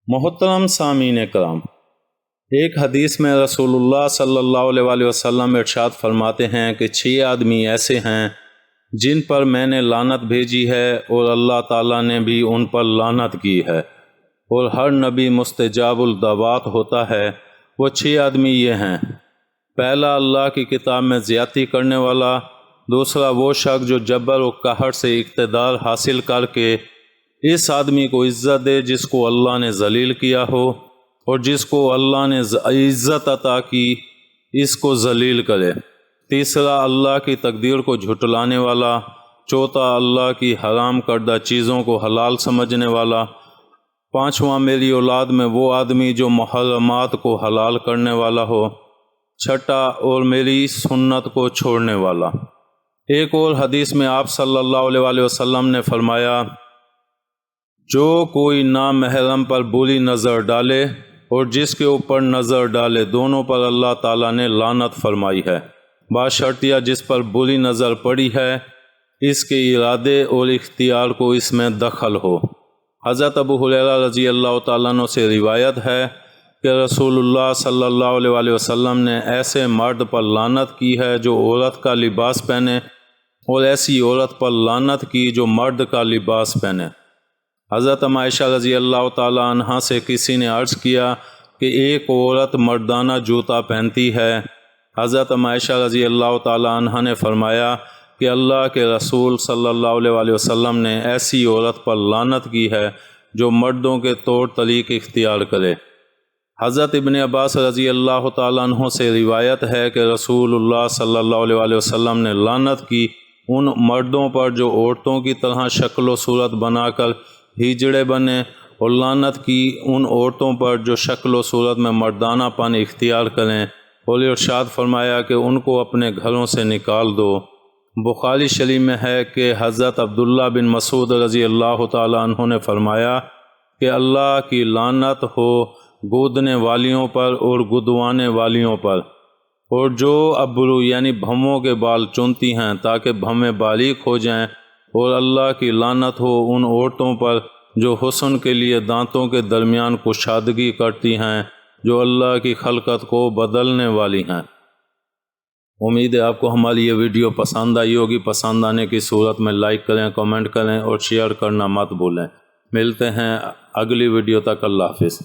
محترم سامعین کرام، ایک حدیث میں رسول اللہ صلی اللہ علیہ وسلم ارشاد فرماتے ہیں کہ 6 آدمی ایسے ہیں جن پر میں نے لعنت بھیجی ہے اور اللہ تعالیٰ نے بھی ان پر لعنت کی ہے، اور ہر نبی مستجاب الدعوات ہوتا ہے۔ وہ 6 آدمی یہ ہیں: پہلا، اللہ کی کتاب میں زیادتی کرنے والا; دوسرا، وہ شخص جو جبر و قہر سے اقتدار حاصل کر کے اس آدمی کو عزت دے جس کو اللہ نے ذلیل کیا ہو، اور جس کو اللہ نے عزت عطا کی اس کو ذلیل کرے۔ تیسرا، اللہ کی تقدیر کو جھٹلانے والا۔ چوتھا، اللہ کی حرام کردہ چیزوں کو حلال سمجھنے والا۔ پانچواں، میری اولاد میں وہ آدمی جو محرمات کو حلال کرنے والا ہو۔ چھٹا، اور میری سنت کو چھوڑنے والا۔ ایک اور حدیث میں آپ صلی اللہ علیہ وسلم نے فرمایا، جو کوئی نامحرم پر بری نظر ڈالے اور جس کے اوپر نظر ڈالے، دونوں پر اللہ تعالیٰ نے لعنت فرمائی ہے، باشرطیہ جس پر بری نظر پڑی ہے اس کے ارادے اور اختیار کو اس میں دخل ہو۔ حضرت ابو ہریرہ رضی اللہ تعالیٰ عنہ سے روایت ہے کہ رسول اللہ صلی اللہ علیہ وسلم نے ایسے مرد پر لعنت کی ہے جو عورت کا لباس پہنے، اور ایسی عورت پر لعنت کی جو مرد کا لباس پہنے۔ حضرت عائشہ رضی اللہ تعالیٰ عنہا سے کسی نے عرض کیا کہ ایک عورت مردانہ جوتا پہنتی ہے۔ حضرت عائشہ رضی اللہ تعالیٰ عنہا نے فرمایا کہ اللہ کے رسول صلی اللہ علیہ وسلم نے ایسی عورت پر لعنت کی ہے جو مردوں کے طور طریق اختیار کرے۔ حضرت ابن عباس رضی اللہ تعالیٰ عنہ سے روایت ہے کہ رسول اللہ صلی اللہ علیہ وسلم نے لعنت کی ان مردوں پر جو عورتوں کی طرح شکل و صورت بنا کر ہجڑے بنے، اور لعنت کی ان عورتوں پر جو شکل و صورت میں مردانہ پن اختیار کریں، اور ارشاد فرمایا کہ ان کو اپنے گھروں سے نکال دو۔ بخاری شریف میں ہے کہ حضرت عبداللہ بن مسعود رضی اللہ تعالیٰ عنہ نے فرمایا کہ اللہ کی لعنت ہو گودنے والیوں پر اور گدوانے والیوں پر، اور جو ابرو یعنی بھووں کے بال چنتی ہیں تاکہ بھویں باریک ہو جائیں، اور اللہ کی لعنت ہو ان عورتوں پر جو حسن کے لیے دانتوں کے درمیان کشادگی کرتی ہیں، جو اللہ کی خلقت کو بدلنے والی ہیں۔ امید ہے آپ کو ہماری یہ ویڈیو پسند آئی ہوگی۔ پسند آنے کی صورت میں لائک کریں، کمنٹ کریں اور شیئر کرنا مت بھولیں۔ ملتے ہیں اگلی ویڈیو تک۔ اللہ حافظ۔